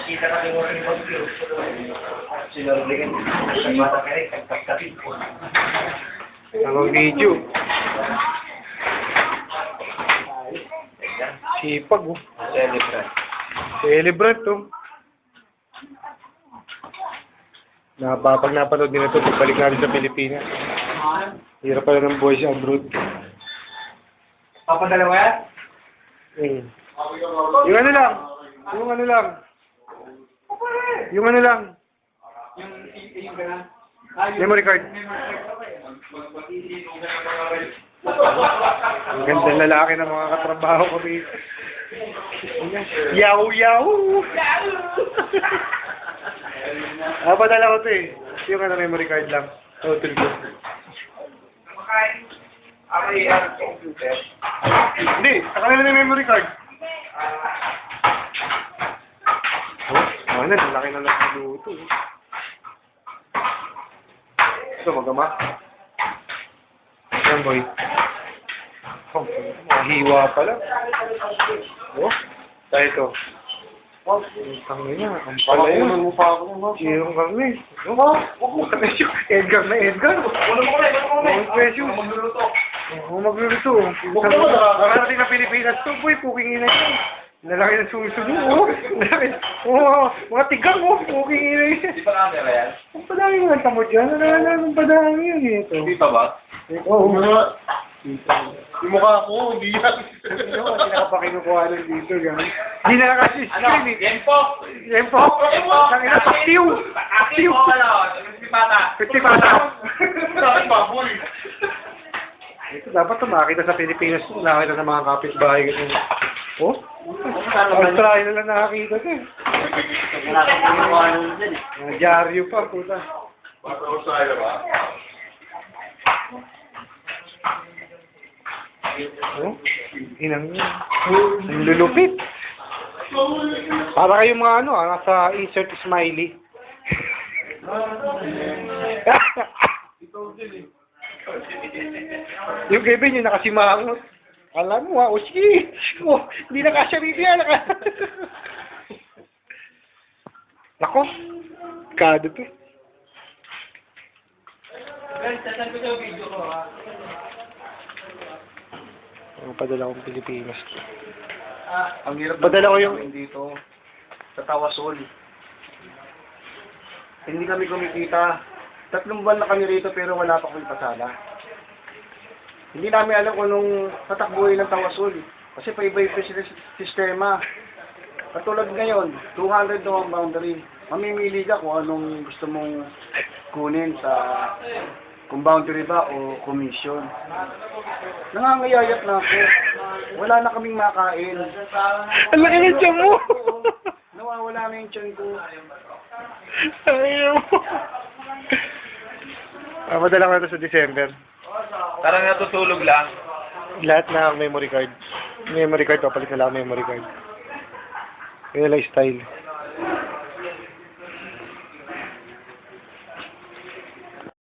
Kita ka rin mo rin mag-view. Sinurligan. Nagmata ka rin. Nagpagkapit po. Ang video. Sipag, oh. Celebrant. Celebrant, oh. Pag napanood din ito, balik natin sa Pilipinas. Hirap pala ng boys abroad. Papadala mo yan? Yung ano lang. Yung ano lang. Yung gano'n? Memory card. Ang ganda lalaki ng mga katrabaho ko dito. Yaw! Padala ko ito eh. Yung ano, memory card lang. Total ko. Computer. Hindi, sa kanila na memory card. Ano, laki na lang ang luto. Ito, magama. Ayan, boy. Oh, mahiwa pala. Oh, tayo ito. Oh, tangin na. Ang pala yun. Ang mukha ko. Sirong kami. Edgar na Edgar. Magluluto. Nakarating na Pilipinas to, boy. Puking ina yun. Lalaki ng susunod, mga tigang, puking ina yun. Di ba camera yan? Ang padami mo ng tamo dyan. Ang padami yun ito. Dito ba? Oo. Yung mukha ko, hindi yan. Hindi nakapakinukuha lang dito. Hindi na kasi screen eh. Yan po. Tangina, paktiw. Aktiw po, Pipata. Bakit baboy? Ito dapat makita sa Pilipinas. Nakita sa mga kapitbahay. Oh? Australia na lang nakakita ko eh. Dyaryo pa, puta. Bakit Australia ba? Oh? Inang ang lulupit. Para kayong mga ano, nasa insert smiley. Yung Kevin yung nakasimangot. Alam mo ha, sige. Hindi nakasarili yan. Nako, kado to. Sasan ko sa video ko ha. Padala kong Pilipinas. Ang hirap Padala ko yung dito sa Tawasol. Hindi kami kumikita. 3 buwan na kami rito pero wala pa kami pasala. Hindi namin alam kung anong tatakbuhin ng Tawasol. Kasi pa-iba-iba yung sistema. Katulad ngayon, 200 na ang boundary. Mamimili ka kung anong gusto mong kunin sa kung boundary ba o commission. Nangangayayat na ako. Wala na kaming makain. Ang laki ng tiyan mo! Nawawala na yung tiyan ko. Ayaw mo! Padala ko na ito sa December. Parang natutulog lang. Lahat na memory card. Memory card, papalit na lang memory card. Kaya lifestyle.